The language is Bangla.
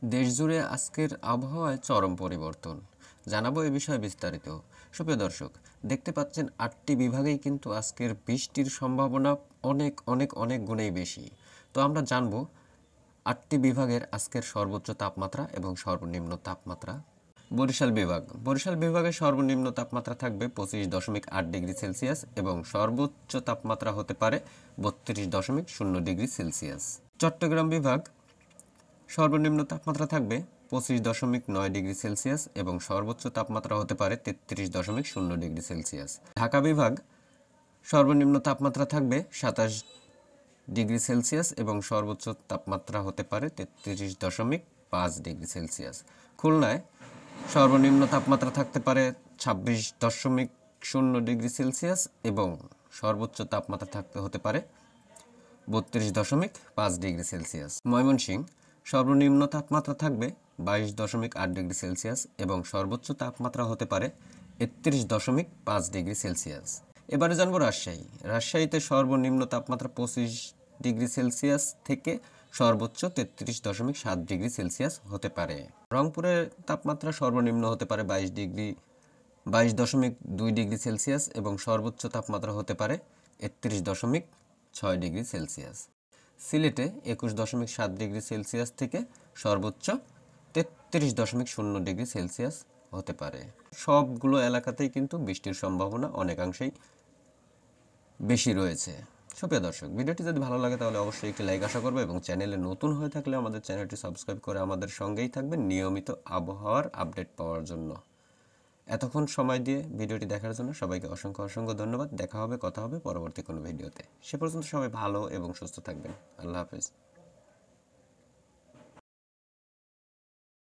দেশজুড়ে আজকের আবহাওয়ায় চরম পরিবর্তন। জানাবো এ বিষয়ে বিস্তারিত। সুপ্রিয় দর্শক, দেখতে পাচ্ছেন ৮টি বিভাগেই কিন্তু আজকের বৃষ্টির সম্ভাবনা অনেক অনেক অনেক গুণেই বেশি। তো আমরা জানবো ৮টি বিভাগের আজকের সর্বোচ্চ তাপমাত্রা এবং সর্বনিম্ন তাপমাত্রা। বরিশাল বিভাগের সর্বনিম্ন তাপমাত্রা থাকবে 25.8 ডিগ্রি সেলসিয়াস এবং সর্বোচ্চ তাপমাত্রা হতে পারে 32.0 ডিগ্রি সেলসিয়াস। চট্টগ্রাম বিভাগ সর্বনিম্ন তাপমাত্রা থাকবে 25.9 ডিগ্রি সেলসিয়াস এবং সর্বোচ্চ তাপমাত্রা হতে পারে 33.0 ডিগ্রি সেলসিয়াস। ঢাকা বিভাগ সর্বনিম্ন তাপমাত্রা থাকবে 27 ডিগ্রি সেলসিয়াস এবং সর্বোচ্চ তাপমাত্রা হতে পারে 33.5 ডিগ্রি সেলসিয়াস। খুলনায় সর্বনিম্ন তাপমাত্রা থাকতে পারে 26.0 ডিগ্রি সেলসিয়াস এবং সর্বোচ্চ তাপমাত্রা হতে পারে 32.5 ডিগ্রি সেলসিয়াস। ময়মনসিংহ সর্বনিম্ন তাপমাত্রা থাকবে 22.8 ডিগ্রি সেলসিয়াস এবং সর্বোচ্চ তাপমাত্রা হতে পারে 31.5 ডিগ্রি সেলসিয়াস। এবারে জানবো রাজশাহীতে সর্বনিম্ন তাপমাত্রা 25 ডিগ্রি সেলসিয়াস থেকে সর্বোচ্চ 33.7 ডিগ্রি সেলসিয়াস হতে পারে। রংপুরের তাপমাত্রা সর্বনিম্ন হতে পারে 22.2 ডিগ্রি সেলসিয়াস এবং সর্বোচ্চ তাপমাত্রা হতে পারে 31.6 ডিগ্রি সেলসিয়াস। সিলেটে 21.7 ডিগ্রি সেলসিয়াস থেকে সর্বোচ্চ 33.0 ডিগ্রি সেলসিয়াস হতে পারে। সবগুলো এলাকাতেই কিন্তু বৃষ্টির সম্ভাবনা অনেকাংশেই বেশি রয়েছে। সুপ্রিয় দর্শক, ভিডিওটি যদি ভালো লাগে তাহলে অবশ্যই একটি লাইক আশা করবে এবং চ্যানেলে নতুন হয়ে থাকলে আমাদের চ্যানেলটি সাবস্ক্রাইব করে আমাদের সঙ্গেই থাকবেন নিয়মিত আবহাওয়ার আপডেট পাওয়ার জন্য। এতক্ষণ সময় দিয়ে ভিডিওটি দেখার জন্য সবাইকে অসংখ্য অসংখ্য ধন্যবাদ। কথা হবে পরবর্তী কোনো ভিডিওতে। সে পর্যন্ত সবাই ভালো এবং সুস্থ থাকবেন। আল্লাহ হাফেজ।